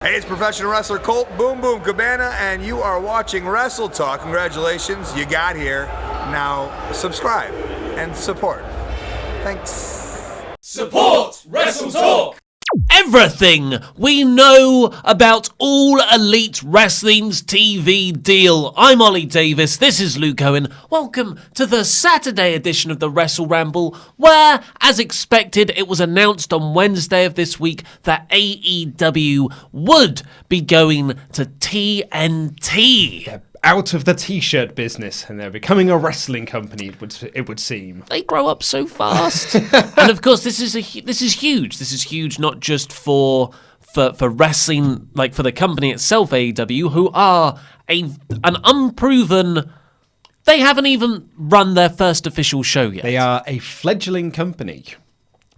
Hey, it's professional wrestler Colt Boom Boom Cabana, and you are watching WrestleTalk. Congratulations, you got here. Now, subscribe and support. Thanks. Support WrestleTalk! Everything we know about All Elite Wrestling's TV deal. I'm Oli Davis, this is Luke Owen. Welcome to the Saturday edition of the WrestleRamble, where, as expected, it was announced on Wednesday of this week that AEW would be going to TNT. They're out of the t-shirt business and they're becoming a wrestling company, it would seem. They grow up so fast. And of course, this is huge. This is huge not just for wrestling, like for the company itself, AEW, who are an unproven. They haven't even run their first official show yet. They are a fledgling company.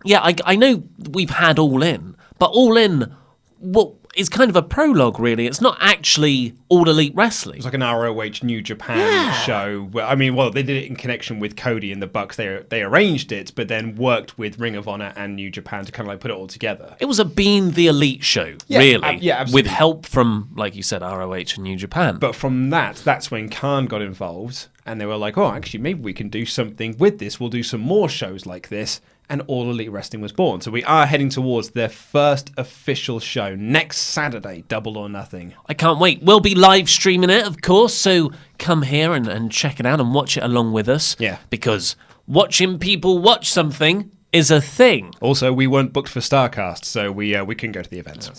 Yeah, I know we've had All In, but All In, well, is kind of a prologue, really. It's not actually All Elite Wrestling. It's like an ROH New Japan show. I mean, well, they did it in connection with Cody and the Bucks. They arranged it, but then worked with Ring of Honor and New Japan to kind of like put it all together. It was a Being the Elite show, really. Yeah, absolutely. With help from, like you said, ROH and New Japan. But from that's when Khan got involved, and they were like, oh, actually, maybe we can do something with this. We'll do some more shows like this. And All Elite Wrestling was born. So we are heading towards their first official show next Saturday, Double or Nothing. I can't wait. We'll be live streaming it, of course, so come here and check it out and watch it along with us. Yeah. Because watching people watch something is a thing. Also, we weren't booked for StarCast, so we couldn't go to the event.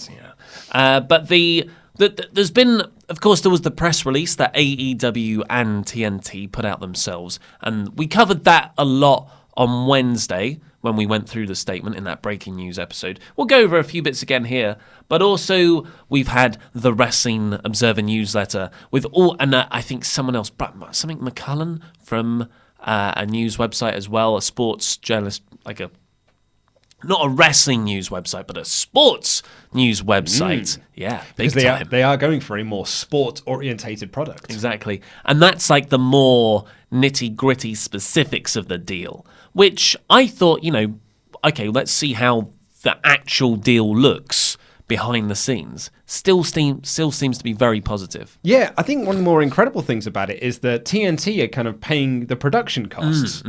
But there's been, of course, there was the press release that AEW and TNT put out themselves, and we covered that a lot on Wednesday when we went through the statement in that breaking news episode. We'll go over a few bits again here, but also we've had the Wrestling Observer newsletter with all, and I think someone else, something McCullen from a news website as well, a sports journalist, not a wrestling news website, but a sports news website. Yeah, big time. They are going for a more sport-orientated product. Exactly. And that's like the more nitty-gritty specifics of the deal, which I thought, okay, let's see how the actual deal looks behind the scenes. Still seems to be very positive. Yeah, I think one of the more incredible things about it is that TNT are kind of paying the production costs,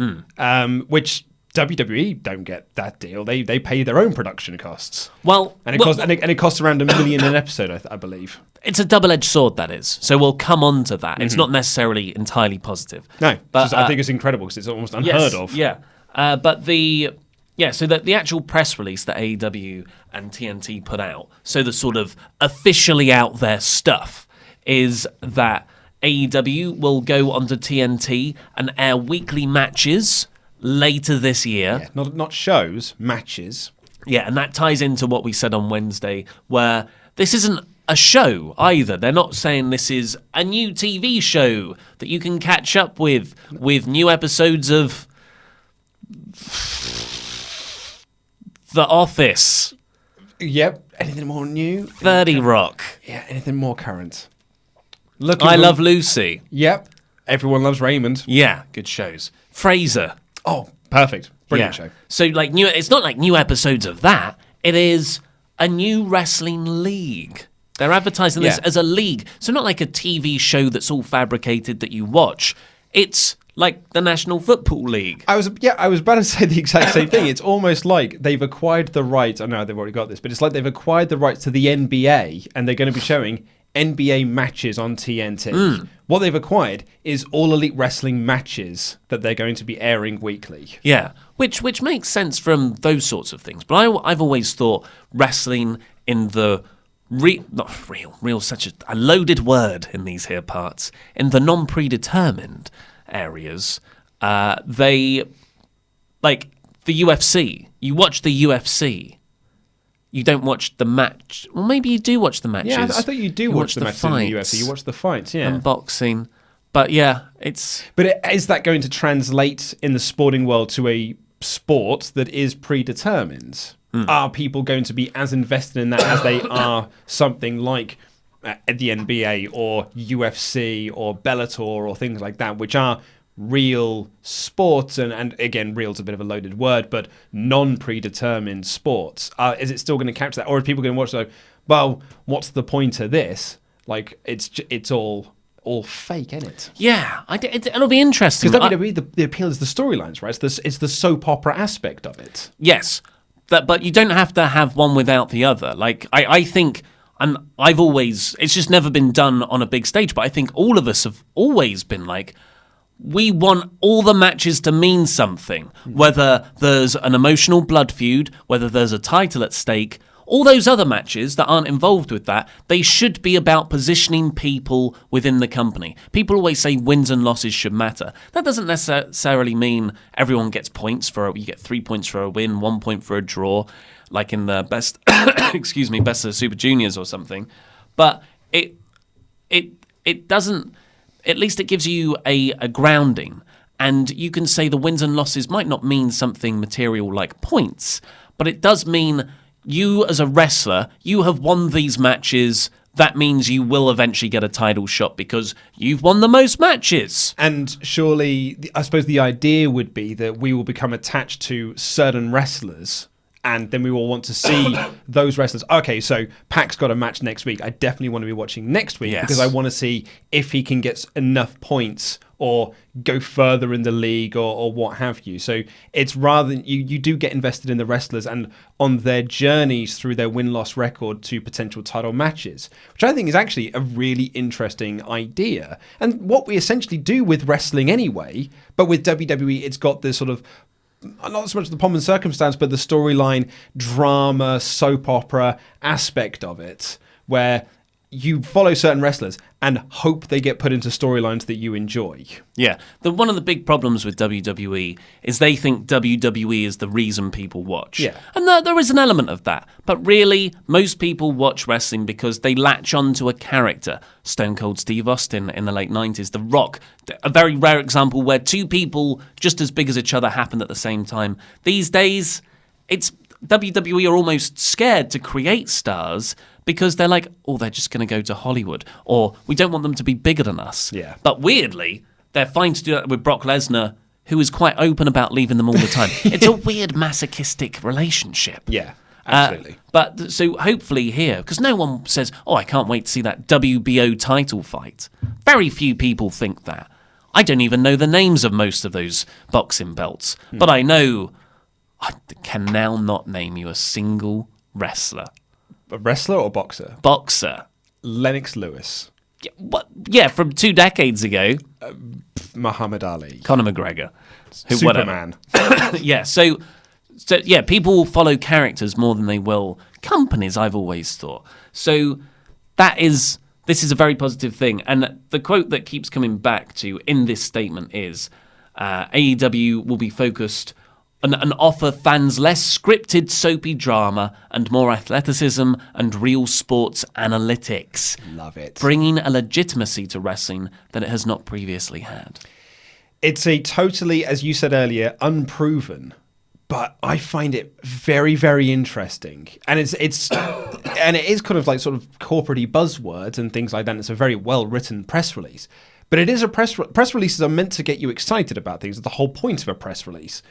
which WWE don't get that deal. They pay their own production costs. Well, and it costs around $1 million an episode, I believe. It's a double-edged sword, that is. So we'll come on to that. It's not necessarily entirely positive. No, but I think it's incredible because it's almost unheard of. Yeah, but the actual press release that AEW and TNT put out, so the sort of officially out there stuff, is that AEW will go onto TNT and air weekly matches later this year. Yeah, not shows, matches. Yeah, and that ties into what we said on Wednesday, where this isn't a show either. They're not saying this is a new TV show that you can catch up with new episodes of The Office. Yep. Anything more new? 30 Rock. Yeah, anything more current. I Love Lucy. Yep. Everyone Loves Raymond. Yeah, good shows. Frasier. Oh, perfect. Brilliant show. So it's not like new episodes of that. It is a new wrestling league. They're advertising this as a league. So not like a TV show that's all fabricated that you watch. It's like the National Football League. I was about to say the exact same thing. It's almost like they've acquired the rights. I know they've already got this, but it's like they've acquired the rights to the NBA and they're going to be showing NBA matches on TNT. What they've acquired is All Elite Wrestling matches that they're going to be airing weekly. Yeah, which makes sense from those sorts of things. But I've always thought wrestling in the real such a loaded word in these here parts, in the non-predetermined areas, they, like the UFC. You watch the UFC. You don't watch the match. Well, maybe you do watch the matches. Yeah, I thought you do watch the matches in the UFC. You watch the fights, yeah. And boxing. But yeah, it's... But is that going to translate in the sporting world to a sport that is predetermined? Are people going to be as invested in that as they are something like the NBA or UFC or Bellator or things like that, which are real sports, and again, real's a bit of a loaded word, but non-predetermined sports? Is it still going to capture that? Or are people going to watch, like, well, what's the point of this? Like, it's all fake, isn't it? Yeah, it'll be interesting. Because WWE, the appeal is the storylines, right? It's the soap opera aspect of it. Yes, but you don't have to have one without the other. Like, I think, and I've always, it's just never been done on a big stage, but I think all of us have always been like, we want all the matches to mean something, whether there's an emotional blood feud, whether there's a title at stake. All those other matches that aren't involved with that, they should be about positioning people within the company. People always say wins and losses should matter. That doesn't necessarily mean everyone gets points you get 3 points for a win, 1 point for a draw, like in the best, best of Super Juniors or something. But it doesn't, at least it gives you a grounding. And you can say the wins and losses might not mean something material like points, but it does mean you as a wrestler, you have won these matches. That means you will eventually get a title shot because you've won the most matches. And surely, I suppose the idea would be that we will become attached to certain wrestlers, and then we will want to see those wrestlers. Okay, so Pac's got a match next week. I definitely want to be watching next week because I want to see if he can get enough points or go further in the league or what have you. So it's rather you do get invested in the wrestlers and on their journeys through their win-loss record to potential title matches, which I think is actually a really interesting idea. And what we essentially do with wrestling anyway, but with WWE, it's got this sort of, not so much the pomp and circumstance, but the storyline, drama, soap opera aspect of it, where you follow certain wrestlers and hope they get put into storylines that you enjoy. Yeah. One of the big problems with WWE is they think WWE is the reason people watch. Yeah. And there is an element of that. But really, most people watch wrestling because they latch onto a character. Stone Cold Steve Austin in the late 90s. The Rock, a very rare example where two people just as big as each other happened at the same time. These days, WWE are almost scared to create stars because they're like, oh, they're just going to go to Hollywood, or we don't want them to be bigger than us. Yeah. But weirdly, they're fine to do that with Brock Lesnar, who is quite open about leaving them all the time. It's a weird masochistic relationship. Yeah, absolutely. But so hopefully here, because no one says, oh, I can't wait to see that WBO title fight. Very few people think that. I don't even know the names of most of those boxing belts, but I know I can now not name you a single wrestler. A wrestler or boxer? Boxer. Lennox Lewis. Yeah, what? Yeah, from 2 decades ago. Muhammad Ali. Conor McGregor. Superman. Yeah, so yeah, people will follow characters more than they will companies, I've always thought. So this is a very positive thing. And the quote that keeps coming back to in this statement is, AEW will be focused and offer fans less scripted soapy drama and more athleticism and real sports analytics. Love it. Bringing a legitimacy to wrestling that it has not previously had. It's a totally, as you said earlier, unproven, but I find it very, very interesting. And it's and it is kind of like sort of corporate-y buzzwords and things like that. And it's a very well-written press release. But it is a press releases are meant to get you excited about things. It's the whole point of a press release.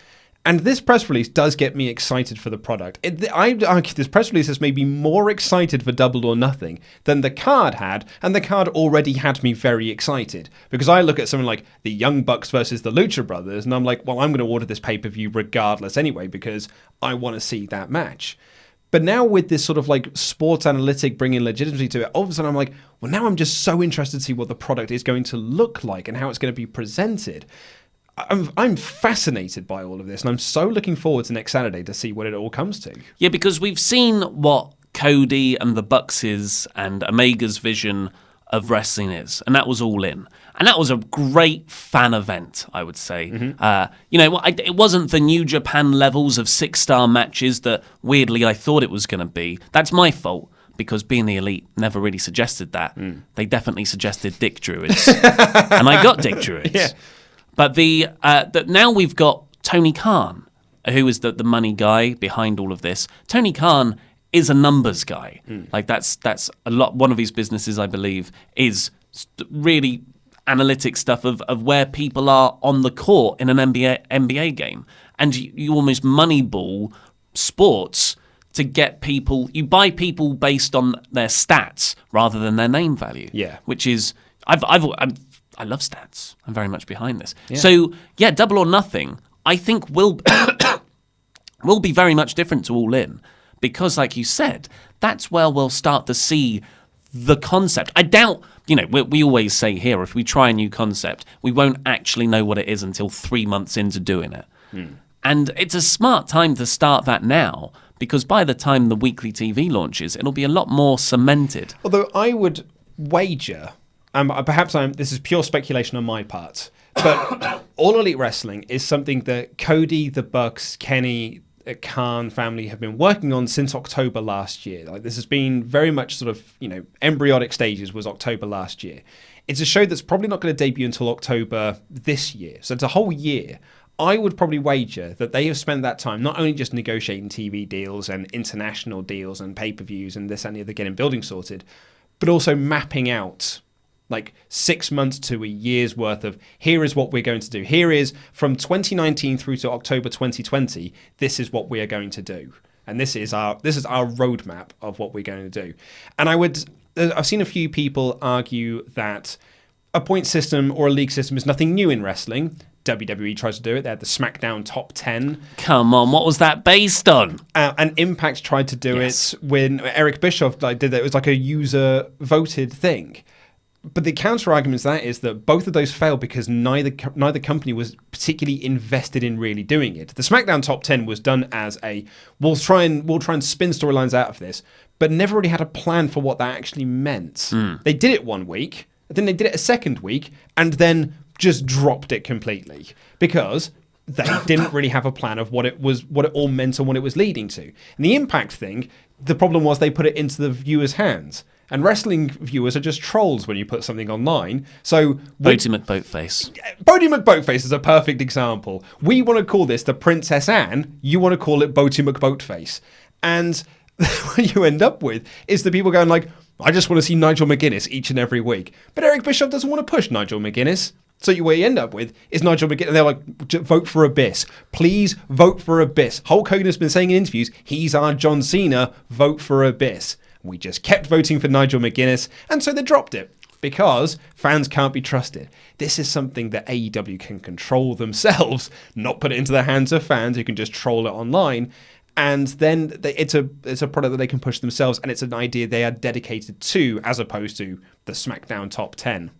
And this press release does get me excited for the product. I'd argue this press release has made me more excited for Double or Nothing than the card had, and the card already had me very excited. Because I look at something like the Young Bucks versus the Lucha Brothers, and I'm like, well, I'm going to order this pay-per-view regardless anyway, because I want to see that match. But now with this sort of like sports analytic bringing legitimacy to it, all of a sudden I'm like, well, now I'm just so interested to see what the product is going to look like and how it's going to be presented. I'm fascinated by all of this, and I'm so looking forward to next Saturday to see what it all comes to. Yeah, because we've seen what Cody and the Bucks' and Omega's vision of wrestling is, and that was All In. And that was a great fan event, I would say. Mm-hmm. It wasn't the New Japan levels of 6-star matches that, weirdly, I thought it was going to be. That's my fault, because Being the Elite never really suggested that. They definitely suggested Dick Druids, and I got Dick Druids. Yeah. But now we've got Tony Khan, who is the money guy behind all of this. Tony Khan is a numbers guy. Like that's a lot. One of his businesses, I believe, is really analytic stuff of where people are on the court in an NBA game, and you almost moneyball sports to get people. You buy people based on their stats rather than their name value. Yeah. Which is, I love stats. I'm very much behind this. Yeah. So yeah, Double or Nothing, I think will be very much different to All In, because like you said, that's where we'll start to see the concept. I doubt, we always say here, if we try a new concept, we won't actually know what it is until 3 months into doing it. And it's a smart time to start that now, because by the time the weekly TV launches, it'll be a lot more cemented. Although I would wager, this is pure speculation on my part, but All Elite Wrestling is something that Cody, the Bucks, Kenny, Khan family have been working on since October last year. Like, this has been very much sort of, embryonic stages was October last year. It's a show that's probably not going to debut until October this year. So it's a whole year. I would probably wager that they have spent that time not only just negotiating TV deals and international deals and pay-per-views and this and the other, getting building sorted, but also mapping out like 6 months to a year's worth of, here is what we're going to do. Here is from 2019 through to October 2020, this is what we are going to do. And this is our roadmap of what we're going to do. And I've seen a few people argue that a point system or a league system is nothing new in wrestling. WWE tries to do it. They had the SmackDown Top 10. Come on, what was that based on? And Impact tried to do it when Eric Bischoff did that. It was like a user-voted thing. But the counter-argument to that is that both of those failed because neither company was particularly invested in really doing it. The SmackDown Top 10 was done as we'll try and spin storylines out of this, but never really had a plan for what that actually meant. They did it 1 week, then they did it a second week, and then just dropped it completely because they didn't really have a plan of what it all meant and what it was leading to. And the Impact thing, the problem was they put it into the viewers' hands. And wrestling viewers are just trolls when you put something online. So Bodie McBoatface. Bodie McBoatface is a perfect example. We want to call this the Princess Anne. You want to call it Bodie McBoatface. And what you end up with is the people going like, I just want to see Nigel McGuinness each and every week. But Eric Bischoff doesn't want to push Nigel McGuinness. So what you end up with is Nigel McGuinness. They're like, vote for Abyss. Please vote for Abyss. Hulk Hogan has been saying in interviews, he's our John Cena. Vote for Abyss. We just kept voting for Nigel McGuinness, and so they dropped it because fans can't be trusted. This is something that AEW can control themselves, not put it into the hands of fans who can just troll it online. And then it's a product that they can push themselves, and it's an idea they are dedicated to, as opposed to the SmackDown Top 10.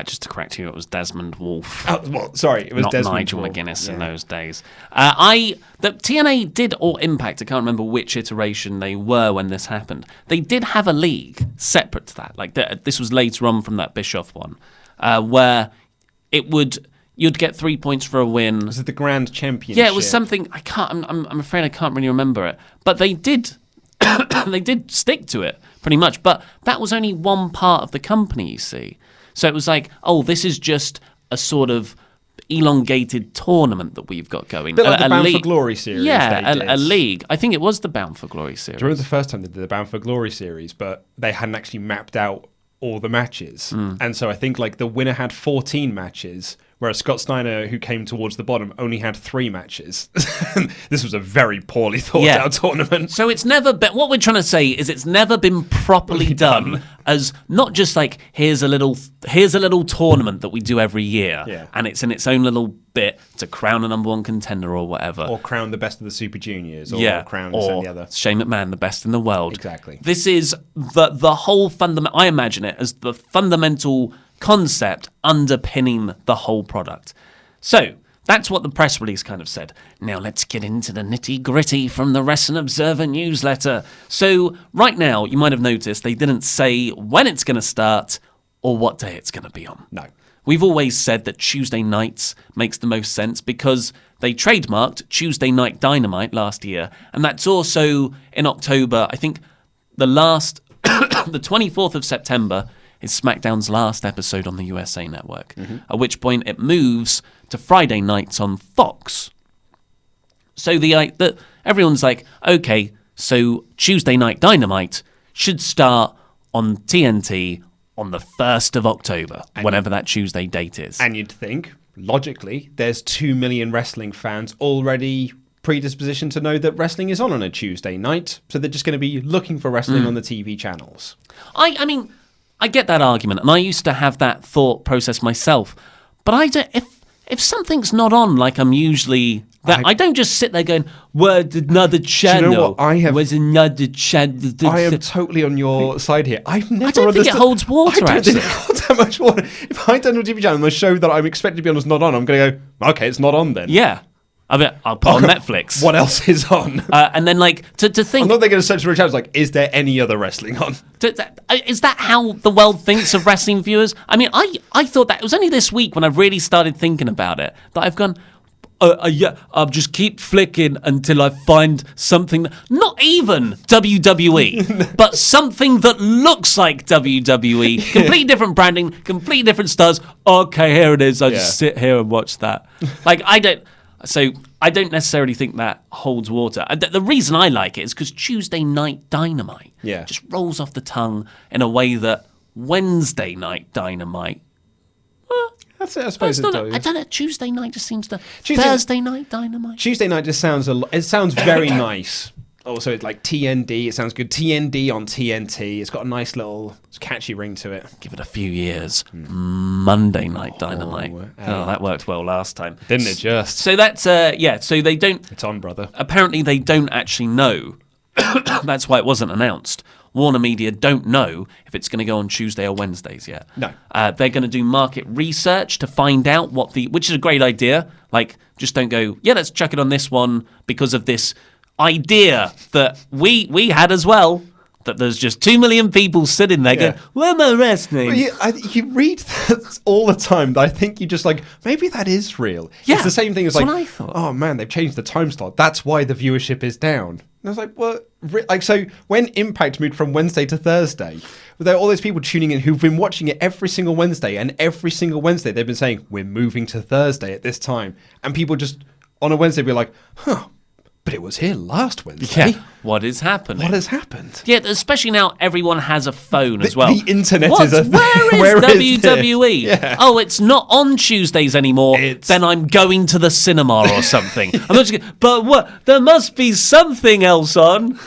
Just to correct you, it was Desmond Wolfe. Oh, well, sorry, it was not Desmond Nigel Wolfe. McGuinness in those days. The TNA did, or Impact, I can't remember which iteration they were when this happened. They did have a league separate to that. Like this was later on from that Bischoff one, where you'd get 3 points for a win. Was it the Grand Championship? Yeah, it was something. I'm afraid I can't really remember it, but they did. They did stick to it pretty much. But that was only one part of the company, you see. So it was like, oh, this is just a sort of elongated tournament that we've got going. A bit like the Bound for Glory series. Yeah, a league. I think it was the Bound for Glory series. Do you remember the first time they did the Bound for Glory series, but they hadn't actually mapped out all the matches. And so I think like the winner had 14 matches, whereas Scott Steiner, who came towards the bottom, only had 3 matches. This was a very poorly thought out tournament. So it's never been, what we're trying to say is it's never been properly done as not just like, here's a little tournament that we do every year, and it's in its own little bit to crown a number one contender or whatever. Or crown the best of the Super Juniors, or crown this and the other. Shane McMahon, the best in the world. Exactly. This is the whole fundamental, I imagine it as the fundamental concept underpinning the whole product. So that's what the press release kind of said. Now let's get into the nitty gritty from the Wrestling Observer newsletter. So right now, you might have noticed they didn't say when it's going to start or what day it's going to be on. No. We've always said that Tuesday nights makes the most sense because they trademarked Tuesday Night Dynamite last year, and that's also in October. I think the 24th of September is SmackDown's last episode on the USA Network, at which point it moves to Friday nights on Fox. So everyone's like, okay, so Tuesday Night Dynamite should start on TNT on the 1st of October, whenever that Tuesday date is. And you'd think, logically, there's 2 million wrestling fans already predisposition to know that wrestling is on a Tuesday night, so they're just going to be looking for wrestling on the TV channels. I mean, I get that argument, and I used to have that thought process myself. But I don't, if something's not on, like I'm usually... I don't just sit there going, "Where's another channel? Do you know what? Where's another channel?" I am totally on your side here. I've never I don't think it holds water, I don't think actually. it holds that much water. If I turn on a TV channel and the show that I'm expected to be on is not on, I'm going to go, okay, it's not on then. Yeah. I mean, I'll put on Netflix. What else is on? And then, like, to think... I'm not going to search for a channel like, is there any other wrestling on? Is that how the world thinks of wrestling viewers? I mean, I thought that... It was only this week when I really started thinking about it that I've gone... yeah, I'll just keep flicking until I find something... Not even WWE, but something that looks like WWE. Completely different branding, completely different stars. Okay, here it is. I just sit here and watch that. Like, I don't necessarily think that holds water. The reason I like it is because Tuesday Night Dynamite just rolls off the tongue in a way that Wednesday Night Dynamite... That's it, I suppose it does. I don't know. Tuesday night just seems to... Thursday Night Dynamite. Tuesday night just sounds it sounds very nice. Also, it's like TND. It sounds good. TND on TNT. It's got a nice little catchy ring to it. Give it a few years. Monday Night Dynamite. That worked well last time. Didn't it just? So that's, so they don't... It's on, brother. Apparently they don't actually know. That's why it wasn't announced. Warner Media don't know if it's going to go on Tuesday or Wednesdays yet. No. They're going to do market research to find out which is a great idea. Like, just don't go, let's chuck it on this one because of this idea that we had as well, that there's just 2 million people sitting there going, where am I wrestling? Well, you read that all the time. I think you just like, maybe that is real. Yeah, it's the same thing as that's like, what I thought. Oh man, they've changed the time slot. That's why the viewership is down. And I was like, well, so when Impact moved from Wednesday to Thursday, there are all those people tuning in who've been watching it every single Wednesday, and every single Wednesday they've been saying, we're moving to Thursday at this time. And people just, on a Wednesday, be like, but it was here last Wednesday. Yeah. What is happening? What has happened? Yeah, especially now everyone has a phone as well. The internet what? is a thing. Where is WWE? Yeah. Oh, it's not on Tuesdays anymore. Then I'm going to the cinema or something. I'm not just going, but what? There must be something else on.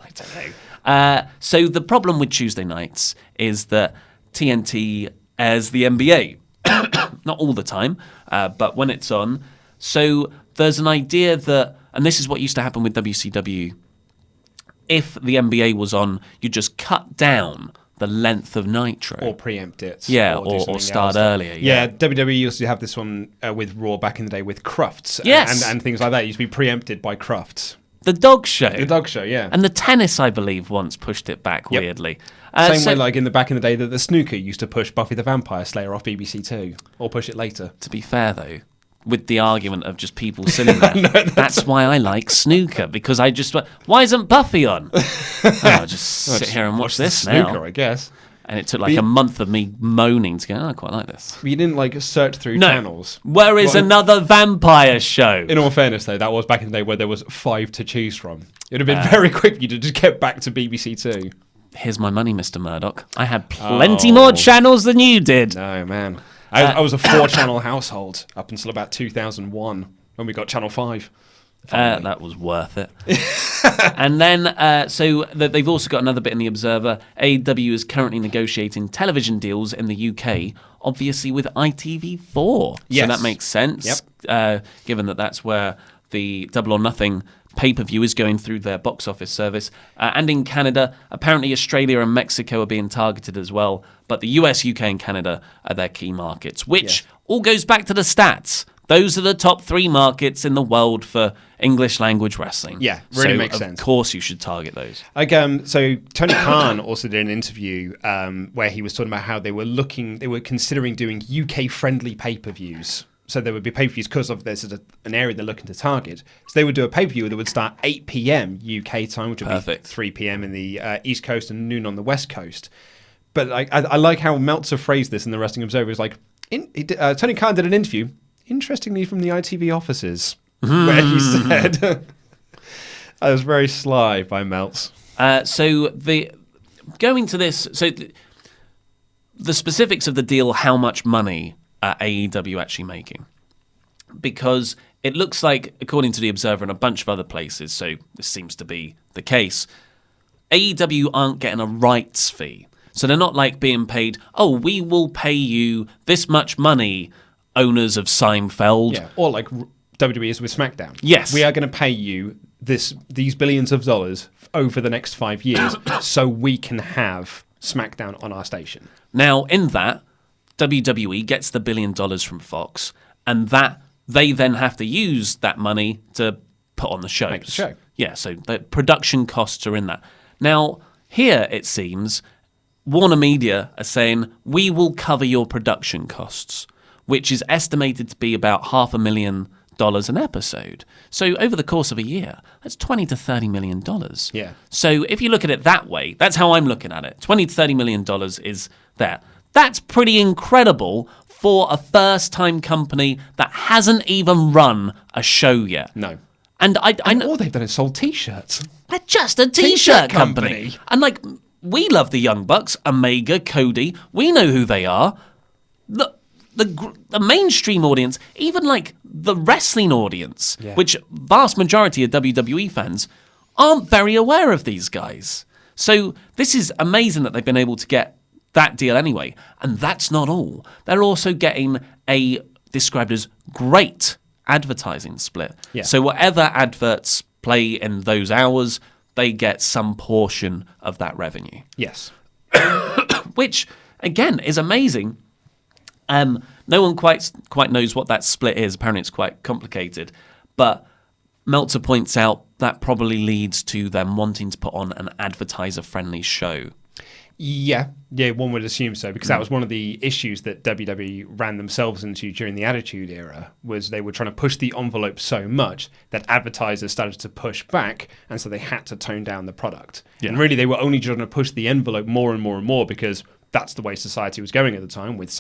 I don't know. So the problem with Tuesday nights is that TNT airs the NBA. Not all the time, but when it's on. So there's an idea that, and this is what used to happen with WCW, if the NBA was on, you just cut down the length of Nitro. Or preempt it. Yeah, or start earlier. Yeah, WWE used to have this one with Raw back in the day with Crufts. Yes. And things like that. It used to be preempted by Crufts. The dog show. The dog show, yeah. And the tennis, I believe, once pushed it back weirdly. Same way like in the back in the day that the snooker used to push Buffy the Vampire Slayer off BBC Two. Or push it later. To be fair, though, with the argument of just people sitting there. That's why I like snooker, because I just went, why isn't Buffy on? I'll just sit here and watch this now. Snooker, I guess. And it took like a month of me moaning to go, I quite like this. You didn't like search through channels. Where is another vampire show? In all fairness, though, that was back in the day where there was 5 to choose from. It would have been very quick for you to just get back to BBC Two. Here's my money, Mr. Murdoch. I had plenty more channels than you did. No, man. I was a 4-channel household up until about 2001 when we got Channel 5. That was worth it. And then, so they've also got another bit in the Observer. AEW is currently negotiating television deals in the UK, obviously with ITV4. Yes. So that makes sense, given that that's where the Double or Nothing pay-per-view is going through their box office service. And in Canada, apparently Australia and Mexico are being targeted as well. But the US, UK, and Canada are their key markets, which all goes back to the stats. Those are the top 3 markets in the world for English language wrestling. Yeah, really makes sense. Of course you should target those. Like, so Tony Khan also did an interview where he was talking about how they were considering doing UK-friendly pay-per-views. So there would be pay-per-views because of there's an area they're looking to target. So they would do a pay-per-view that would start 8 p.m. UK time, which would be 3 p.m. in the East Coast and noon on the West Coast. But I like how Meltzer phrased this in the Wrestling Observer. It's like, Tony Khan did an interview, interestingly from the ITV offices, where he said, I was very sly by Meltz. So going to this, so the specifics of the deal, how much money AEW actually making. because it looks like, according to The Observer and a bunch of other places, so this seems to be the case, AEW aren't getting a rights fee. So they're not like being paid, oh, we will pay you this much money, owners of Seinfeld. Yeah, or like WWE is with SmackDown. Yes. We are going to pay you these billions of dollars over the next 5 years so we can have SmackDown on our station. Now, in that, WWE gets the $1 billion from Fox, and that they then have to use that money to put on the shows. Make the show. Yeah, so the production costs are in that. Now, here it seems Warner Media are saying, we will cover your production costs, which is estimated to be about $500,000 an episode. So over the course of a year, that's $20 to $30 million. Yeah. So if you look at it that way, that's how I'm looking at it. $20 to $30 million is there. That's pretty incredible for a first-time company that hasn't even run a show yet. No. And I know all they've done is sold T-shirts. they're just a t-shirt company. And like, we love the Young Bucks, Omega, Cody. We know who they are. The mainstream audience, even like the wrestling audience, which vast majority of WWE fans aren't very aware of these guys. So this is amazing that they've been able to get that deal anyway. And that's not all. They're also getting a described as great advertising split. Yeah. So whatever adverts play in those hours, they get some portion of that revenue. Yes. Which, again, is amazing. No one quite knows what that split is. Apparently it's quite complicated. But Meltzer points out that probably leads to them wanting to put on an advertiser-friendly show. Yeah, one would assume so, because that was one of the issues that WWE ran themselves into during the Attitude Era, was they were trying to push the envelope so much that advertisers started to push back, and so they had to tone down the product. Yeah. And really, they were only trying to push the envelope more and more and more, because that's the way society was going at the time, with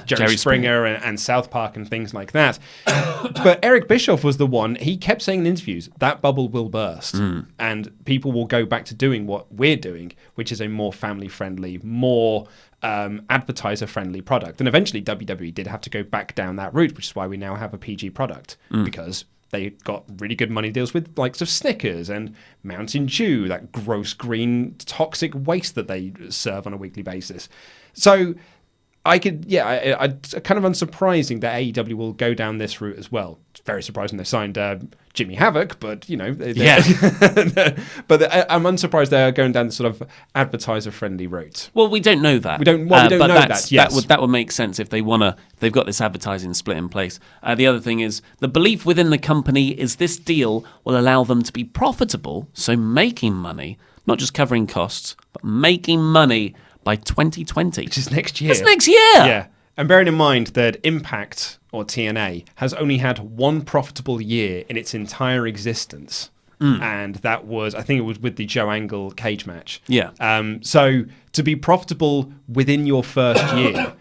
Jerry Springer and South Park and things like that. But Eric Bischoff was the one, he kept saying in interviews, that bubble will burst and people will go back to doing what we're doing, which is a more family-friendly, more advertiser-friendly product. And eventually WWE did have to go back down that route, which is why we now have a PG product, because they got really good money deals with likes of Snickers and Mountain Dew, that gross green toxic waste that they serve on a weekly basis. So I kind of unsurprising that AEW will go down this route as well. It's very surprising they signed Jimmy Havoc, but but I'm unsurprised they're going down the sort of advertiser-friendly route. Well, we don't know that. We don't know that. Yes, that would make sense if they've got this advertising split in place. The other thing is the belief within the company is this deal will allow them to be profitable, so making money, not just covering costs, but making money by 2020. Which is next year. That's next year! Yeah. And bearing in mind that Impact, or TNA, has only had one profitable year in its entire existence. And that was, I think it was with the Joe Angle cage match. Yeah. So to be profitable within your first year,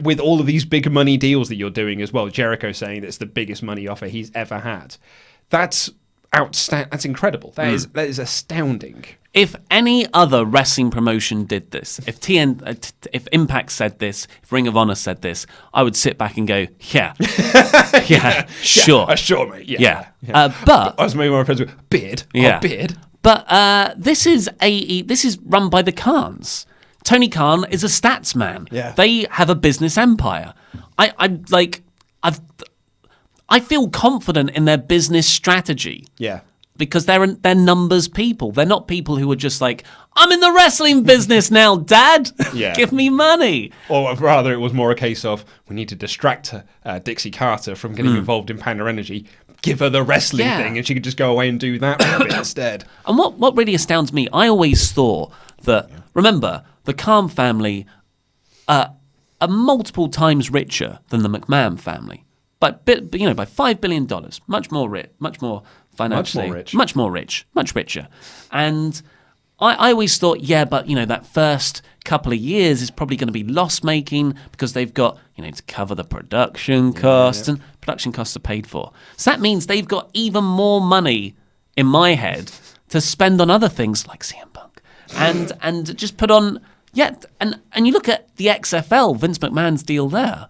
with all of these big money deals that you're doing as well, Jericho saying that's the biggest money offer he's ever had, that's outstanding. That's incredible. That is astounding. If any other wrestling promotion did this, if Impact said this, if Ring of Honor said this, I would sit back and go, yeah, sure. Sure, mate. Yeah. But I was maybe my friends with Beard. Yeah. Oh, Beard. But this is run by the Khans. Tony Khan is a stats man. Yeah. They have a business empire. I feel confident in their business strategy. Yeah. Because they're numbers people. They're not people who are just like, I'm in the wrestling business now, Dad. Yeah. Give me money. Or rather, it was more a case of, we need to distract Dixie Carter from getting involved in Panda Energy. Give her the wrestling thing, and she could just go away and do that for a bit instead. And what really astounds me, I always thought that, remember, the Khan family are multiple times richer than the McMahon family. But by $5 billion, much more rich, much more financially, much more rich, much richer. And I always thought, but that first couple of years is probably going to be loss making because they've got to cover the production costs, and production costs are paid for. So that means they've got even more money in my head to spend on other things like CM Punk and just put on and you look at the XFL, Vince McMahon's deal there.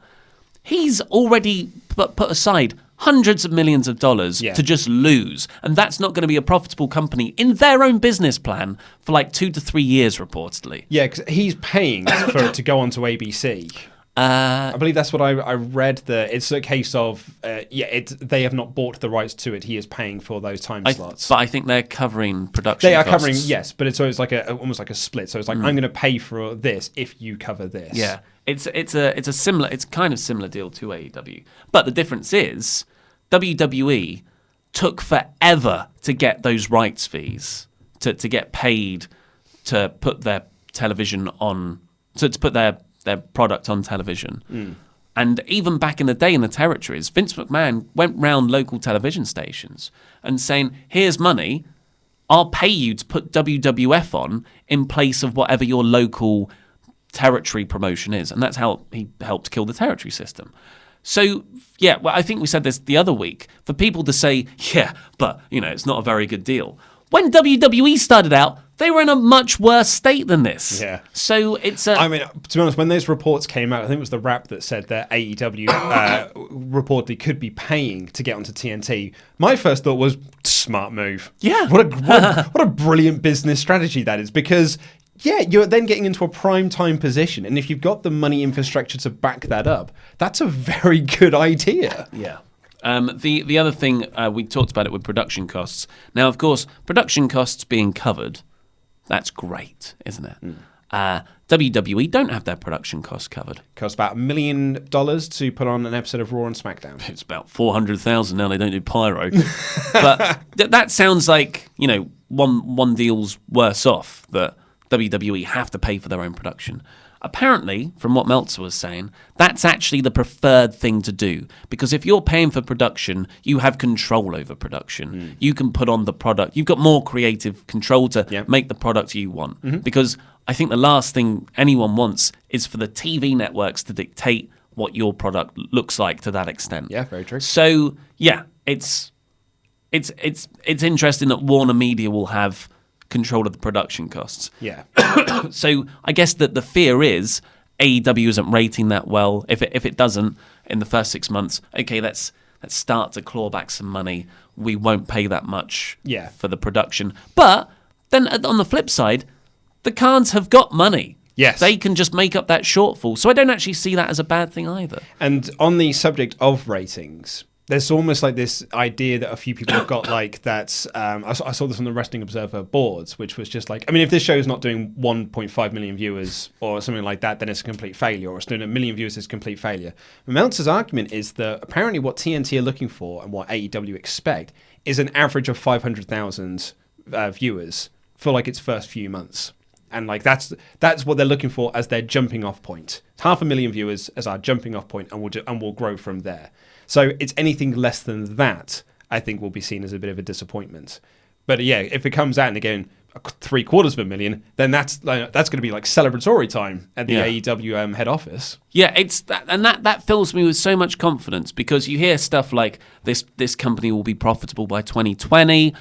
he's already put aside hundreds of millions of dollars to just lose. And that's not going to be a profitable company in their own business plan for like 2 to 3 years, reportedly. Yeah, because he's paying for it to go onto ABC. I believe that's what I read. That it's a case of they have not bought the rights to it. He is paying for those time slots. But I think they're covering production. They are costs. covering, yes, but it's like almost like a split. So it's like I'm going to pay for this if you cover this. Yeah, it's kind of similar deal to AEW. But the difference is WWE took forever to get those rights fees to get paid to put their television on to put their product on television. And even back in the day in the territories, Vince McMahon went round local television stations and saying, here's money, I'll pay you to put WWF on in place of whatever your local territory promotion is. And that's how he helped kill the territory system. So, yeah, well, I think we said this the other week, for people to say, yeah, but, it's not a very good deal. When WWE started out, they were in a much worse state than this. Yeah. So it's I mean, to be honest, when those reports came out, I think it was the Wrap that said that AEW reportedly could be paying to get onto TNT. My first thought was, smart move. Yeah. What a brilliant business strategy that is, because you're then getting into a prime time position, and if you've got the money infrastructure to back that up, that's a very good idea. Yeah. The other thing, we talked about it with production costs. Now, of course, production costs being covered, that's great, isn't it? WWE don't have their production costs covered. Costs about $1 million to put on an episode of Raw and SmackDown. It's about 400,000 now. They don't do pyro, but that sounds like one deal's worse off, that WWE have to pay for their own production. Apparently, from what Meltzer was saying, that's actually the preferred thing to do. Because if you're paying for production, you have control over production. You can put on the product. You've got more creative control to make the product you want. Because I think the last thing anyone wants is for the TV networks to dictate what your product looks like to that extent. Yeah, very true. So, yeah, it's interesting that Warner Media will have control of the production costs. Yeah. So I guess that the fear is AEW isn't rating that well. If it doesn't in the first 6 months, okay, let's start to claw back some money. We won't pay that much for the production. But then on the flip side, the Khans have got money. Yes. They can just make up that shortfall. So I don't actually see that as a bad thing either. And on the subject of ratings, there's almost like this idea that a few people have got like that. I saw this on the Wrestling Observer boards, which was just like, I mean, if this show is not doing 1.5 million viewers or something like that, then it's a complete failure. Or it's doing 1 million viewers is a complete failure. Meltzer's argument is that apparently what TNT are looking for and what AEW expect is an average of 500,000 viewers for like its first few months. And like that's what they're looking for as their jumping off point. 500,000 viewers as our jumping off point, and we'll grow from there. So it's anything less than that, I think, will be seen as a bit of a disappointment. But yeah, if it comes out and again 750,000, then that's going to be like celebratory time at the AEW head office. Yeah, it's that, and that fills me with so much confidence, because you hear stuff like this company will be profitable by 2020.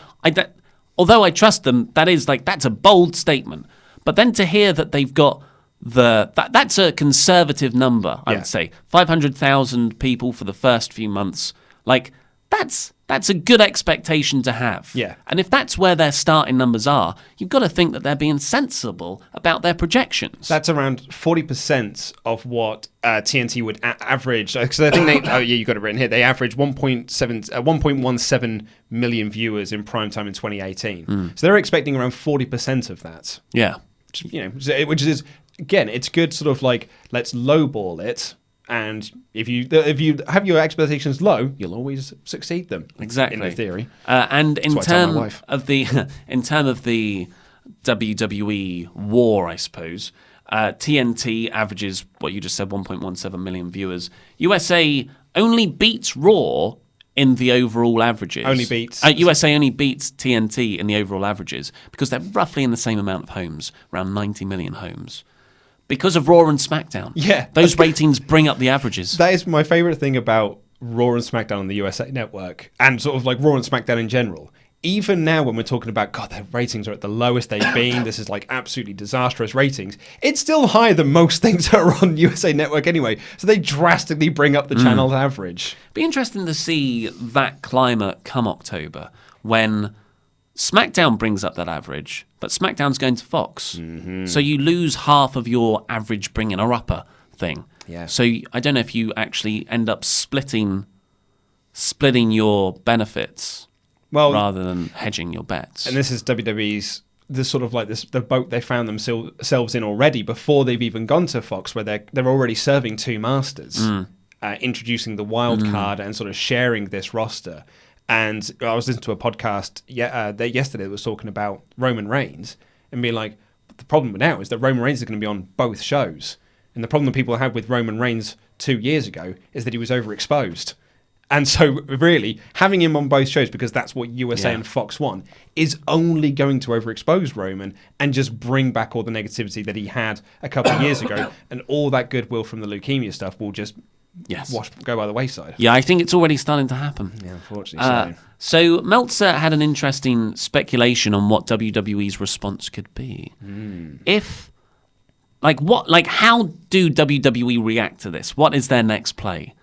Although I trust them, that's a bold statement. But then to hear that they've got that's a conservative number, I would say. 500,000 people for the first few months. Like, that's a good expectation to have. Yeah. And if that's where their starting numbers are, you've got to think that they're being sensible about their projections. That's around 40% of what TNT would average. Because I think you got it written here. They average 1.17 million viewers in prime time in 2018. So they're expecting around 40% of that. Yeah. Which is, again, it's good sort of like, let's lowball it. And if you have your expectations low, you'll always succeed them. Exactly. In theory. And in terms of the WWE war, I suppose, TNT averages what you just said, 1.17 million viewers. USA only beats Raw in the overall averages. USA only beats TNT in the overall averages because they're roughly in the same amount of homes, around 90 million homes. Because of Raw and SmackDown. Yeah. Those ratings bring up the averages. That is my favourite thing about Raw and SmackDown on the USA Network, and sort of like Raw and SmackDown in general, even now when we're talking about, God, their ratings are at the lowest they've been, this is like absolutely disastrous ratings, it's still higher than most things that are on USA Network anyway. So they drastically bring up the channel's average. Be interesting to see that climate come October when SmackDown brings up that average, but SmackDown's going to Fox. So you lose half of your average bringing or upper thing. Yeah. So I don't know if you actually end up splitting your benefits rather than hedging your bets. And this is WWE's the boat they found themselves in already before they've even gone to Fox, where they're already serving two masters, introducing the wild card and sort of sharing this roster. And I was listening to a podcast yesterday that was talking about Roman Reigns and being like, the problem now is that Roman Reigns is going to be on both shows. And the problem that people had with Roman Reigns 2 years ago is that he was overexposed. And so, really, having him on both shows, because that's what USA and Fox want, is only going to overexpose Roman and just bring back all the negativity that he had a couple of years ago. And all that goodwill from the leukemia stuff will just go by the wayside. Yeah, I think it's already starting to happen. Yeah, unfortunately so Meltzer had an interesting speculation on what WWE's response could be. If, how do WWE react to this? What is their next play?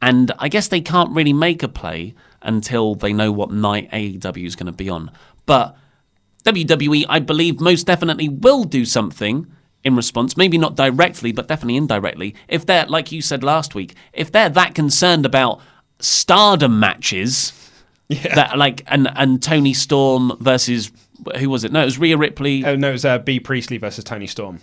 And I guess they can't really make a play until they know what night AEW is going to be on. But WWE, I believe, most definitely will do something in response. Maybe not directly, but definitely indirectly. If they're, like you said last week, if they're that concerned about stardom matches, and Tony Storm versus, who was it? No, it was Rhea Ripley. Oh, no, it was B. Priestley versus Tony Storm.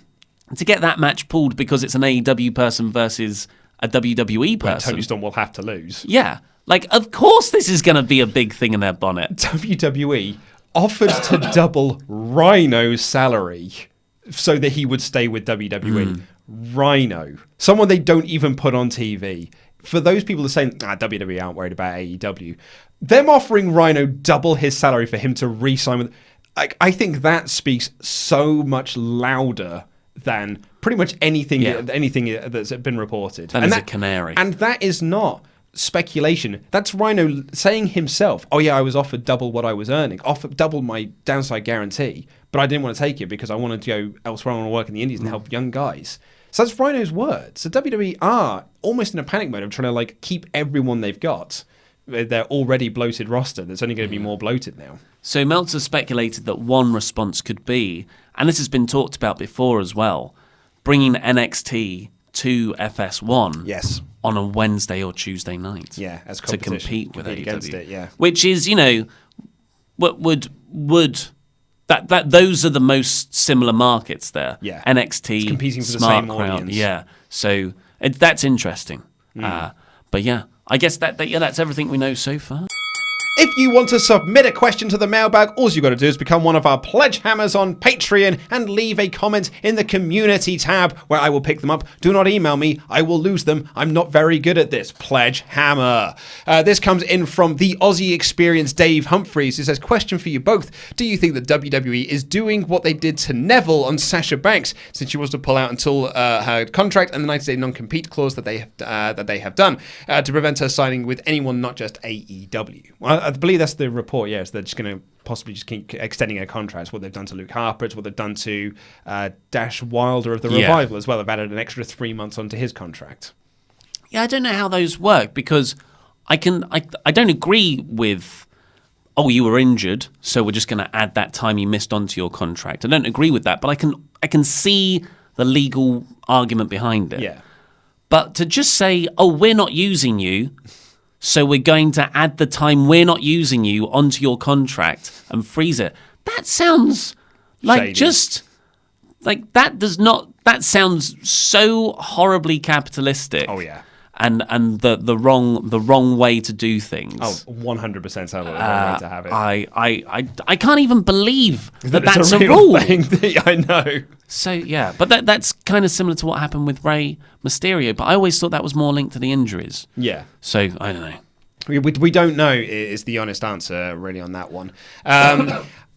To get that match pulled because it's an AEW person versus a WWE person. Well, Tony Storm will have to lose. Yeah. Of course this is going to be a big thing in their bonnet. WWE offered to double Rhino's salary so that he would stay with WWE. Rhino. Someone they don't even put on TV. For those people that are saying, WWE aren't worried about AEW, them offering Rhino double his salary for him to re-sign with... I think that speaks so much louder than pretty much anything that's been reported. That is a canary. And that is not speculation. That's Rhino saying himself, oh yeah, I was offered double what I was earning, offered double my downside guarantee, but I didn't want to take it because I wanted to go elsewhere. I want to work in the Indies and help young guys. So that's Rhino's words. So WWE are almost in a panic mode of trying to keep everyone they've got. Their already bloated roster that's only going to be more bloated now. So Meltzer speculated that one response could be, and this has been talked about before as well, bringing NXT to FS1 on a Wednesday or Tuesday night. Yeah, as to compete with AEW. Against it, yeah. Which is, what would that those are the most similar markets there. Yeah. NXT, it's competing for the Smart same Crowd. audience. Yeah. So that's interesting. But yeah, I guess that's everything we know so far. If you want to submit a question to the mailbag, all you've got to do is become one of our pledge hammers on Patreon and leave a comment in the community tab where I will pick them up. Do not email me. I will lose them. I'm not very good at this. Pledge hammer. This comes in from the Aussie Experience Dave Humphreys, who says, question for you both. Do you think that WWE is doing what they did to Neville on Sasha Banks since she was to pull out until her contract and the 90-day non-compete clause that they have done to prevent her signing with anyone, not just AEW? Well, I believe that's the report, yes. They're just going to possibly just keep extending her contracts. What they've done to Luke Harper, it's what they've done to Dash Wilder of the Revival as well. They've added an extra 3 months onto his contract. Yeah, I don't know how those work because I don't agree with, you were injured, so we're just going to add that time you missed onto your contract. I don't agree with that, but I can see the legal argument behind it. Yeah. But to just say, we're not using you, so we're going to add the time we're not using you onto your contract and freeze it. That sounds like shady. That sounds so horribly capitalistic. Oh yeah. And the wrong way to do things. 100% sounds like the wrong way to have it. I can't even believe that's a real rule. Thing. I know. So yeah, but that's kind of similar to what happened with Rey Mysterio. But I always thought that was more linked to the injuries. Yeah. So I don't know. We don't know is the honest answer really on that one.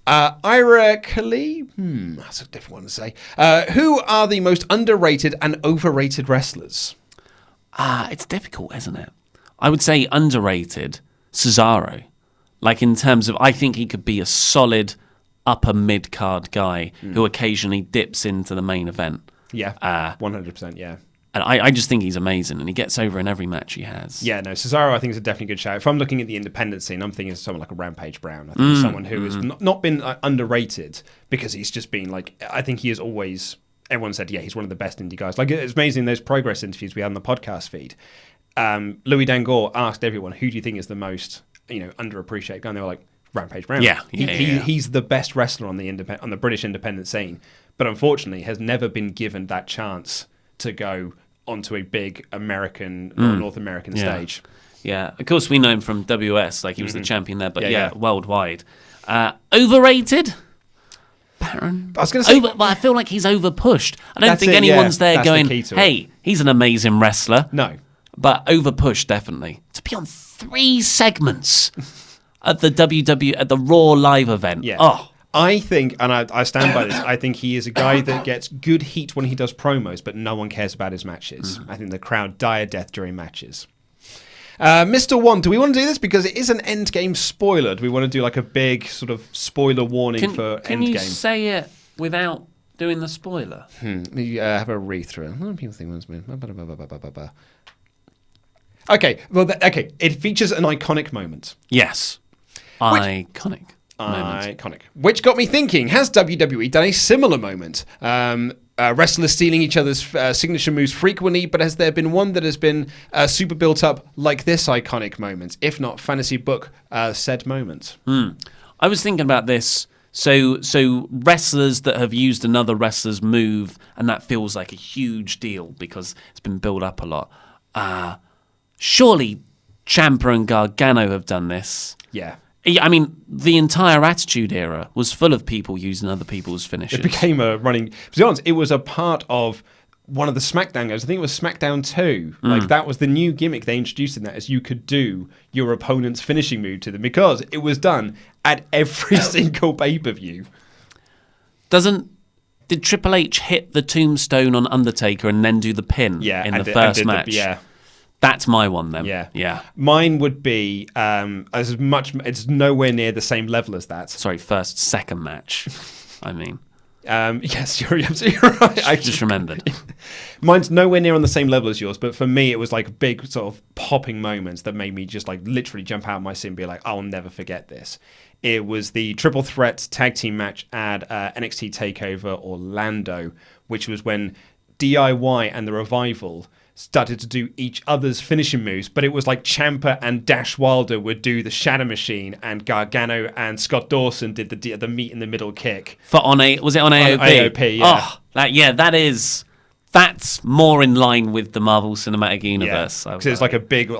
Ira Kali, that's a different one to say. Who are the most underrated and overrated wrestlers? It's difficult, isn't it? I would say underrated, Cesaro. Like in terms of, I think he could be a solid upper mid-card guy who occasionally dips into the main event. Yeah, 100%, yeah. And I just think he's amazing, and he gets over in every match he has. Yeah, no, Cesaro I think is a definitely good shout. If I'm looking at the independent scene, I'm thinking of someone like a Rampage Brown. I think he's someone who has not been underrated because he's just been like, I think he is always, everyone said, yeah, he's one of the best indie guys. Like, it's amazing those Progress interviews we had on the podcast feed. Louis Dangoor asked everyone, who do you think is the most, underappreciated guy? And they were like, Rampage Brown. Yeah. He's the best wrestler on the British independent scene, but unfortunately has never been given that chance to go onto a big American or North American stage. Yeah, of course we know him from WS, like he was the champion there, but worldwide. Overrated? Baron? I was going to say... I feel like he's overpushed. I don't That's think it, anyone's yeah. there That's going, the key to hey, he's an amazing wrestler. No. But overpushed, definitely. To be on 3 segments at the Raw live event. Yeah. Oh. I think, and I stand by this, I think he is a guy that gets good heat when he does promos, but no one cares about his matches. I think the crowd die a death during matches. Mr. One, do we want to do this? Because it is an Endgame spoiler. Do we want to do like a big sort of spoiler warning for Endgame? Can you say it without doing the spoiler? You have a read through. A lot of people think that's me. Okay, well, okay. It features an iconic moment. Yes. Iconic. Iconic. Which got me thinking, has WWE done a similar moment? Wrestlers stealing each other's signature moves frequently, but has there been one that has been super built up like this iconic moment? If not, fantasy book said moment. I was thinking about this. So wrestlers that have used another wrestler's move, and that feels like a huge deal because it's been built up a lot. Surely Ciampa and Gargano have done this. Yeah. I mean, the entire Attitude Era was full of people using other people's finishes. It became a running... To be honest, it was a part of one of the SmackDown games. I think it was SmackDown 2. Like, that was the new gimmick they introduced in that, is you could do your opponent's finishing move to them because it was done at every single pay-per-view. Did Triple H hit the tombstone on Undertaker and then do the pin in the first match? Yeah. That's my one then. Yeah. Mine would be it's nowhere near the same level as that. Sorry, second match. I mean. Yes, you're absolutely right. I just remembered. Mine's nowhere near on the same level as yours, but for me, it was like big sort of popping moments that made me just like literally jump out of my seat and be like, I'll never forget this. It was the triple threat tag team match at NXT TakeOver Orlando, which was when DIY and the Revival started to do each other's finishing moves, but it was like Ciampa and Dash Wilder would do the Shadow Machine, and Gargano and Scott Dawson did the meet in the middle kick. Was it on AOP? AOP, yeah. Oh, that's more in line with the Marvel Cinematic Universe. Because it's like a big,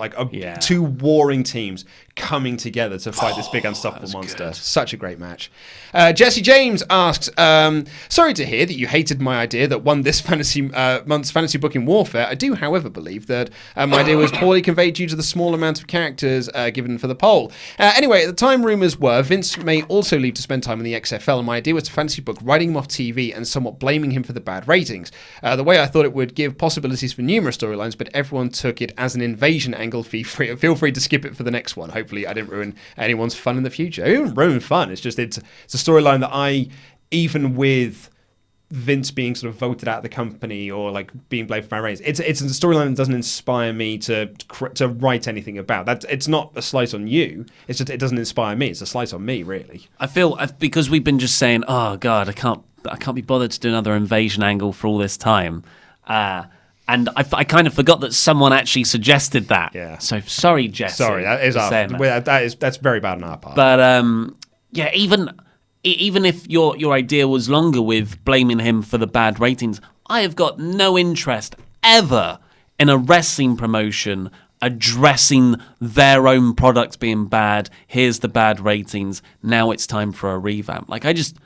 two warring teams coming together to fight this big unstoppable monster. Good. Such a great match. Jesse James asks, sorry to hear that you hated my idea that won this month's fantasy book in Warfare. I do, however, believe that my idea was poorly conveyed due to the small amount of characters given for the poll. Anyway, at the time, rumours were Vince may also leave to spend time in the XFL, and my idea was to fantasy book writing him off TV and somewhat blaming him for the bad ratings. The way I thought it would give possibilities for numerous storylines, but everyone took it as an invasion angle. Feel free to skip it for the next one. Hopefully I didn't ruin anyone's fun in the future. It didn't ruin fun. It's just it's a storyline that even with Vince being sort of voted out of the company or like being blamed for bad ratings, it's a storyline that doesn't inspire me to write anything about. That it's not a slice on you. It's just it doesn't inspire me. It's a slice on me, really. I feel because we've been just saying, oh God, I can't be bothered to do another invasion angle for all this time. And I kind of forgot that someone actually suggested that. Yeah. So sorry, Jesse. Sorry, that is that's very bad on our part. But yeah, even if your idea was longer with blaming him for the bad ratings, I have got no interest ever in a wrestling promotion addressing their own product being bad. Here's the bad ratings. Now it's time for a revamp. Like I just,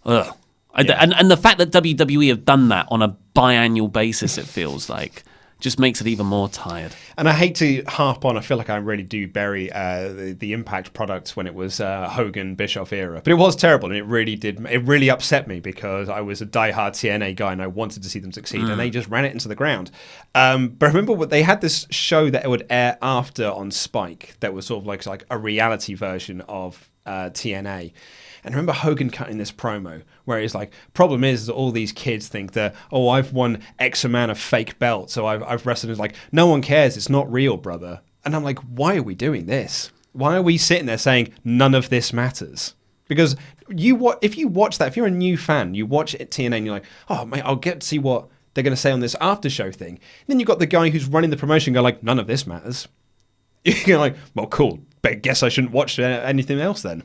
ugh. And the fact that WWE have done that on a biannual basis, it feels like, just makes it even more tired. And I hate to harp on, I feel like I really do bury the Impact products when it was Hogan Bischoff era. But it was terrible, and it really upset me because I was a diehard TNA guy and I wanted to see them succeed, and they just ran it into the ground. But I remember they had this show that it would air after on Spike that was sort of like a reality version of TNA. And I remember Hogan cutting this promo where he's like, problem is that all these kids think that, oh, I've won X amount of fake belts, so I've wrestled. It's like, no one cares. It's not real, brother. And I'm like, why are we doing this? Why are we sitting there saying none of this matters? Because if you watch that, if you're a new fan, you watch it TNA and you're like, oh, mate, I'll get to see what they're going to say on this after show thing. And then you've got the guy who's running the promotion go like, none of this matters. You're like, well, cool. But I guess I shouldn't watch anything else then.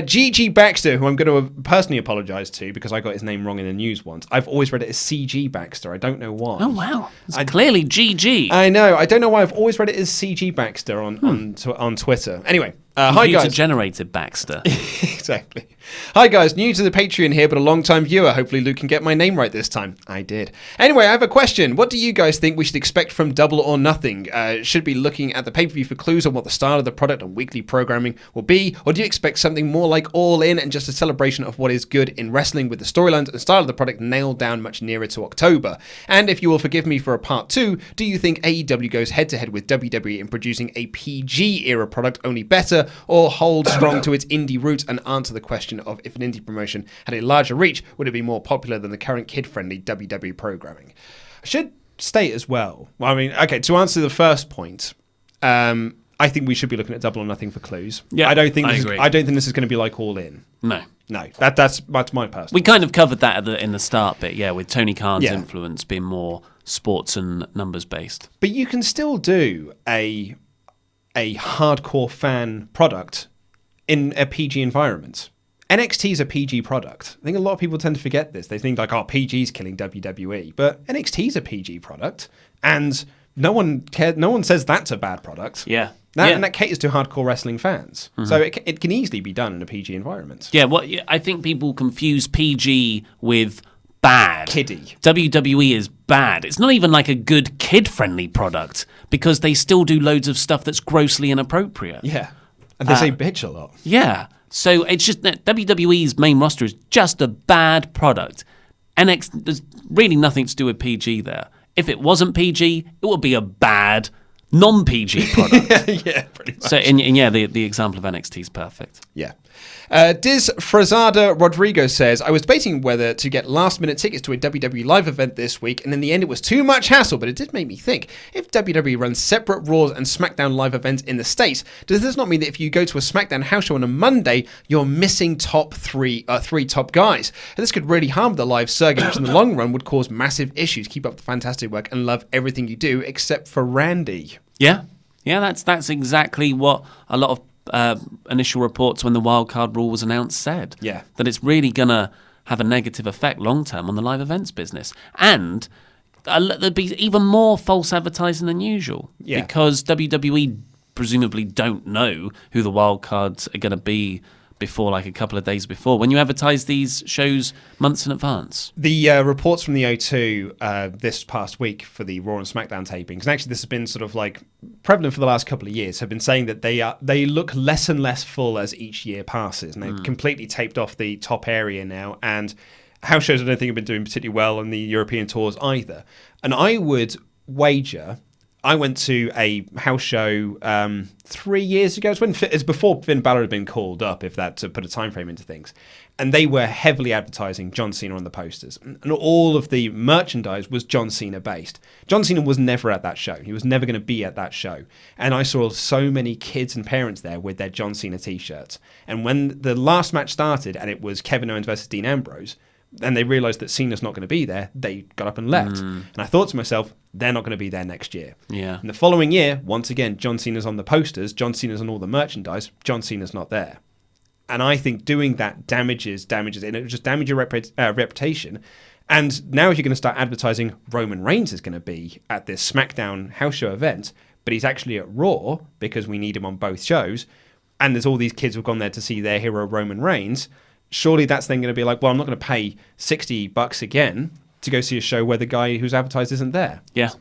G.G. Baxter, who I'm going to personally apologise to because I got his name wrong in the news once. I've always read it as C.G. Baxter. I don't know why. Oh, wow. It's clearly G.G. I know. I don't know why I've always read it as C.G. Baxter on Twitter. Anyway, hi guys. Computer-generated Baxter. Exactly. Hi guys, new to the Patreon here, but a long-time viewer. Hopefully Luke can get my name right this time. I did. Anyway, I have a question. What do you guys think we should expect from Double or Nothing? Should be looking at the pay-per-view for clues on what the style of the product and weekly programming will be, or do you expect something more like All In and just a celebration of what is good in wrestling with the storylines and style of the product nailed down much nearer to October? And if you will forgive me for a part 2, do you think AEW goes head-to-head with WWE in producing a PG-era product only better, or hold strong to its indie roots and answer the question of if an indie promotion had a larger reach, would it be more popular than the current kid-friendly WWE programming? I should state as well, to answer the first point, I think we should be looking at Double or Nothing for clues. Yeah, I don't think this is going to be like All In. No. That's my personal. We kind of covered that in the start bit, with Tony Khan's influence being more sports and numbers based. But you can still do a hardcore fan product in a PG environment. NXT is a PG product. I think a lot of people tend to forget this. They think like, oh, PG's killing WWE, but NXT is a PG product, and no one says that's a bad product. Yeah. And that caters to hardcore wrestling fans. Mm-hmm. So it can easily be done in a PG environment. Yeah, I think people confuse PG with bad. Kiddie. WWE is bad. It's not even like a good kid-friendly product because they still do loads of stuff that's grossly inappropriate. Yeah. And they say bitch a lot. Yeah. So it's just that WWE's main roster is just a bad product. NXT, there's really nothing to do with PG there. If it wasn't PG, it would be a bad non-PG product. Yeah, pretty much. So, the example of NXT is perfect. Yeah. Diz Frazada Rodrigo says, I was debating whether to get last-minute tickets to a WWE live event this week, and in the end it was too much hassle, but it did make me think, if WWE runs separate Raws and SmackDown live events in the States, does this not mean that if you go to a SmackDown house show on a Monday, you're missing three top guys? And this could really harm the live circuit, which in the long run would cause massive issues. Keep up the fantastic work and love everything you do, except for Randy. Yeah, that's exactly what a lot of initial reports when the wildcard rule was announced said. Yeah. That it's really going to have a negative effect long term on the live events business. And there'd be even more false advertising than usual. Yeah. Because WWE presumably don't know who the wildcards are going to be before, like a couple of days before, when you advertise these shows months in advance. The reports from the O2 this past week for the Raw and SmackDown tapings, and actually this has been sort of like prevalent for the last couple of years, have been saying that they look less and less full as each year passes, and they've completely taped off the top area now, and house shows I don't think have been doing particularly well on the European tours either. And I would wager, I went to a house show 3 years ago. It's before Finn Balor had been called up, if that to put a time frame into things. And they were heavily advertising John Cena on the posters. And all of the merchandise was John Cena based. John Cena was never at that show. He was never going to be at that show. And I saw so many kids and parents there with their John Cena t-shirts. And when the last match started and it was Kevin Owens versus Dean Ambrose, and they realised that Cena's not going to be there, they got up and left. And I thought to myself, they're not going to be there next year. Yeah. And the following year, once again, John Cena's on the posters, John Cena's on all the merchandise, John Cena's not there. And I think doing that damages, and it would just damage your reputation. And now if you're going to start advertising Roman Reigns is going to be at this SmackDown house show event, but he's actually at Raw because we need him on both shows, and there's all these kids who've gone there to see their hero Roman Reigns, surely that's then going to be like, well, I'm not going to pay $60 again to go see a show where the guy who's advertised isn't there. Yeah.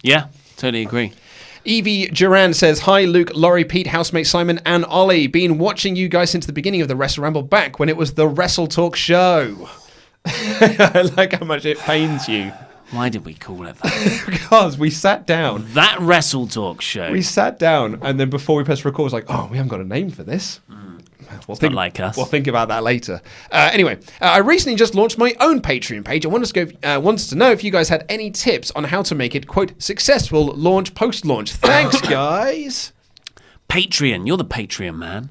Yeah, totally agree. Evie Duran says, "Hi, Luke, Laurie, Pete, housemate Simon, and Ollie. Been watching you guys since the beginning of the WrestleRamble back when it was the WrestleTalk show." I like how much it pains you. Why did we call it that? Because we sat down. That WrestleTalk show. We sat down, and then before we pressed record, it was like, we haven't got a name for this. We'll think, not like us. We'll think about that later. Anyway, I recently just launched my own Patreon page. I wanted to know if you guys had any tips on how to make it, quote, successful launch, post-launch. Thanks, guys. Patreon. You're the Patreon man.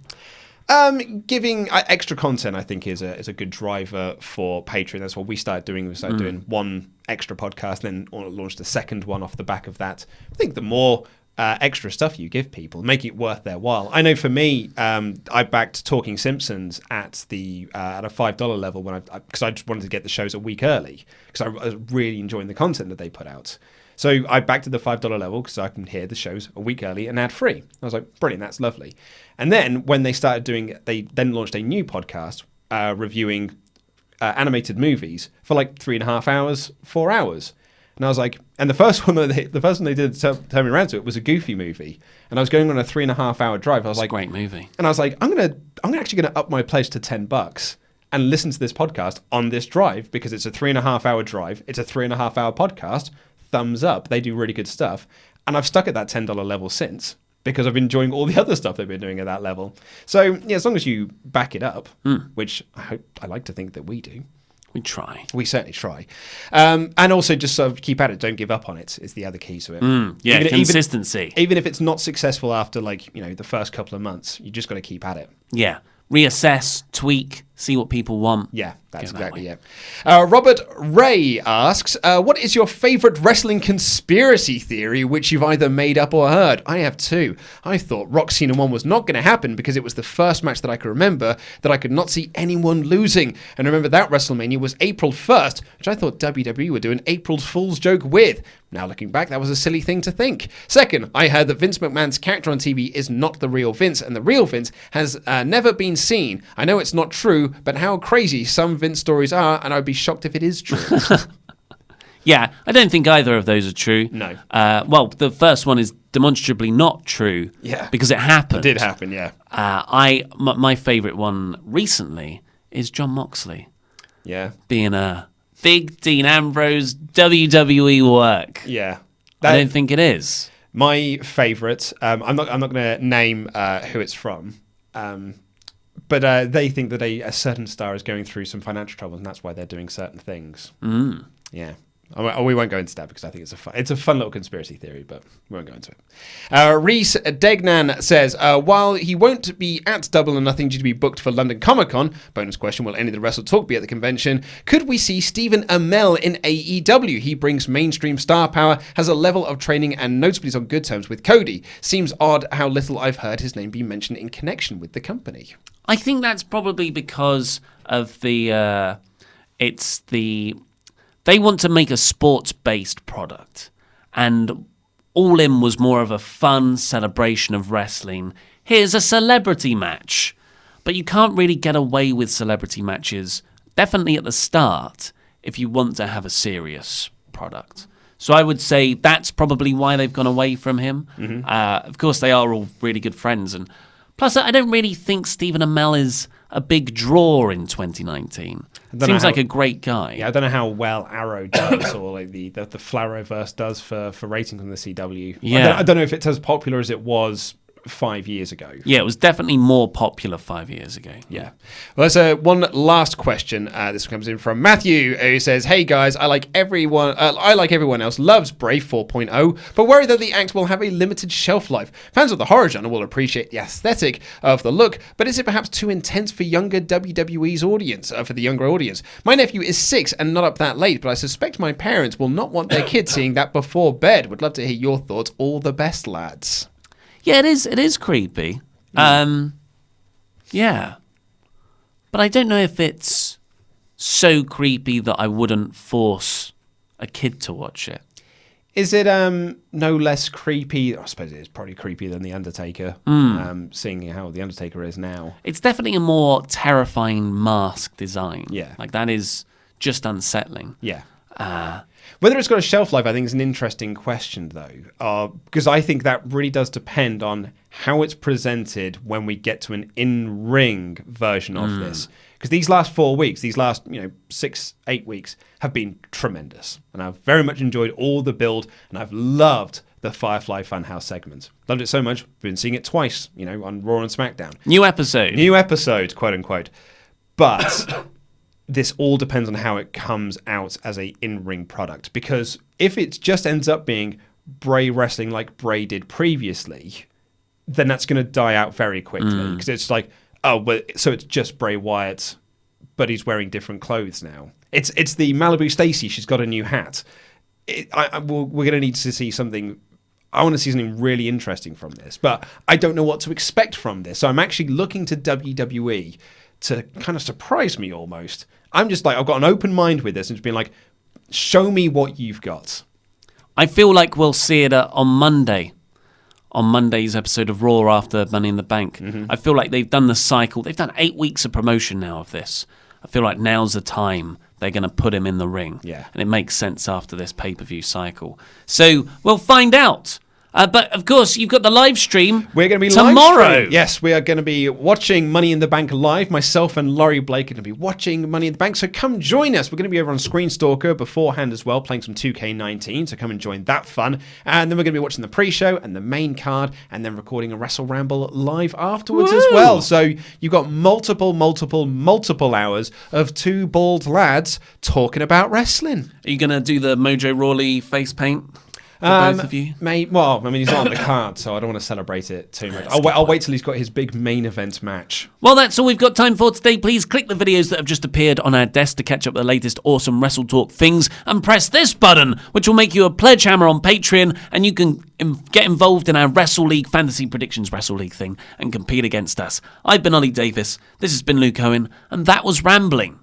Giving extra content, I think, is a good driver for Patreon. That's what we started doing. We started doing one extra podcast, then launched a second one off the back of that. I think the more extra stuff you give people, make it worth their while. I know for me, I backed Talking Simpsons at a $5 level because I just wanted to get the shows a week early because I was really enjoying the content that they put out. So I backed at the $5 level because I can hear the shows a week early and ad-free. I was like, brilliant, that's lovely. And then when they then launched a new podcast reviewing animated movies for like 3.5 hours, 4 hours. And I was like, and the first one they did to turn me around to it was a Goofy movie. And I was going on a 3.5 hour drive. I was like, great movie. And I was like, I'm actually gonna up my pledge to $10 and listen to this podcast on this drive because it's a 3.5 hour drive. It's a 3.5 hour podcast. Thumbs up. They do really good stuff. And I've stuck at that $10 level since because I've been enjoying all the other stuff they've been doing at that level. So yeah, as long as you back it up, which I like to think that we do. We try. We certainly try. And also just sort of keep at it. Don't give up on it is the other key to it. Yeah, consistency. Even if it's not successful after the first couple of months, you just got to keep at it. Yeah. Reassess, tweak, see what people want. Yeah, that's Go that exactly it. Robert Ray asks, what is your favourite wrestling conspiracy theory which you've either made up or heard? I have two. I thought Rock Cena 1 was not going to happen because it was the first match that I could remember that I could not see anyone losing. And remember that WrestleMania was April 1st, which I thought WWE would do an April Fool's joke with. Now looking back, that was a silly thing to think. Second, I heard that Vince McMahon's character on TV is not the real Vince, and the real Vince has never been seen. I know it's not true, but how crazy some Vince stories are, and I'd be shocked if it is true. Yeah, I don't think either of those are true. No. Well, the first one is demonstrably not true. Yeah. Because it happened. It did happen, yeah. My favourite one recently is John Moxley. Yeah. Being a big Dean Ambrose WWE work. Yeah. I don't think it is. My favourite, I'm not going to name who it's from, but they think that a certain star is going through some financial troubles, and that's why they're doing certain things. Yeah. We won't go into that because I think it's a fun little conspiracy theory, but we won't go into it. Reese Degnan says, while he won't be at Double or Nothing due to be booked for London Comic Con, bonus question, will any of the Wrestle Talk be at the convention? Could we see Stephen Amell in AEW? He brings mainstream star power, has a level of training, and notably is on good terms with Cody. Seems odd how little I've heard his name be mentioned in connection with the company. I think that's probably because of they want to make a sports-based product, and All In was more of a fun celebration of wrestling. Here's a celebrity match. But you can't really get away with celebrity matches, definitely at the start, if you want to have a serious product. So I would say that's probably why they've gone away from him. Mm-hmm. Of course, they are all really good friends. And plus, I don't really think Stephen Amell is a big draw in 2019. Seems like a great guy. Yeah, I don't know how well Arrow does or like the Flaroverse does for ratings on the CW. Yeah. I don't know if it's as popular as it was 5 years ago. Yeah, it was definitely more popular 5 years ago. Yeah. Well, there's one last question. This comes in from Matthew, who says, "Hey guys, I like everyone else loves Brave 4.0, but worry that the act will have a limited shelf life. Fans of the horror genre will appreciate the aesthetic of the look, but is it perhaps too intense for younger WWE's audience? For the younger audience, my nephew is 6 and not up that late, but I suspect my parents will not want their kids seeing that before bed. Would love to hear your thoughts. All the best, lads." Yeah, it is creepy. Yeah. But I don't know if it's so creepy that I wouldn't force a kid to watch it. Is it no less creepy? I suppose it is probably creepier than The Undertaker, seeing how The Undertaker is now. It's definitely a more terrifying mask design. Yeah. Like, that is just unsettling. Yeah. Whether it's got a shelf life, I think, is an interesting question, though, because I think that really does depend on how it's presented when we get to an in-ring version of this. Because these last 4 weeks, these last 6-8 weeks have been tremendous, and I've very much enjoyed all the build, and I've loved the Firefly Funhouse segment. Loved it so much, been seeing it twice, on Raw and SmackDown. New episode, quote unquote. But this all depends on how it comes out as a in-ring product, because if it just ends up being Bray wrestling like Bray did previously, then that's going to die out very quickly, because it's like, oh, well, so it's just Bray Wyatt, but he's wearing different clothes now. It's the Malibu Stacy. She's got a new hat. We're going to need to see something. I want to see something really interesting from this, but I don't know what to expect from this. So I'm actually looking to WWE to kind of surprise me almost. I'm just like, I've got an open mind with this and just being like, show me what you've got. I feel like we'll see it on Monday. On Monday's episode of Raw after Money in the Bank. Mm-hmm. I feel like they've done the cycle. They've done 8 weeks of promotion now of this. I feel like now's the time they're going to put him in the ring. Yeah. And it makes sense after this pay-per-view cycle. So we'll find out. But, of course, you've got the live stream We're going to be tomorrow. Yes, we are going to be watching Money in the Bank live. Myself and Laurie Blake are going to be watching Money in the Bank, so come join us. We're going to be over on Screen Stalker beforehand as well, playing some 2K19, so come and join that fun. And then we're going to be watching the pre-show and the main card, and then recording a WrestleRamble live afterwards as well. So you've got multiple hours of two bald lads talking about wrestling. Are you going to do the Mojo Rawley face paint? Both of you? He's not on the card, so I don't want to celebrate it too much. I'll wait till he's got his big main event match. Well, that's all we've got time for today. Please click the videos that have just appeared on our desk to catch up with the latest awesome Wrestle Talk things, and press this button, which will make you a pledge hammer on Patreon, and you can get involved in our Wrestle League Fantasy Predictions Wrestle League thing and compete against us. I've been Oli Davis, this has been Luke Owen, and that was Rambling.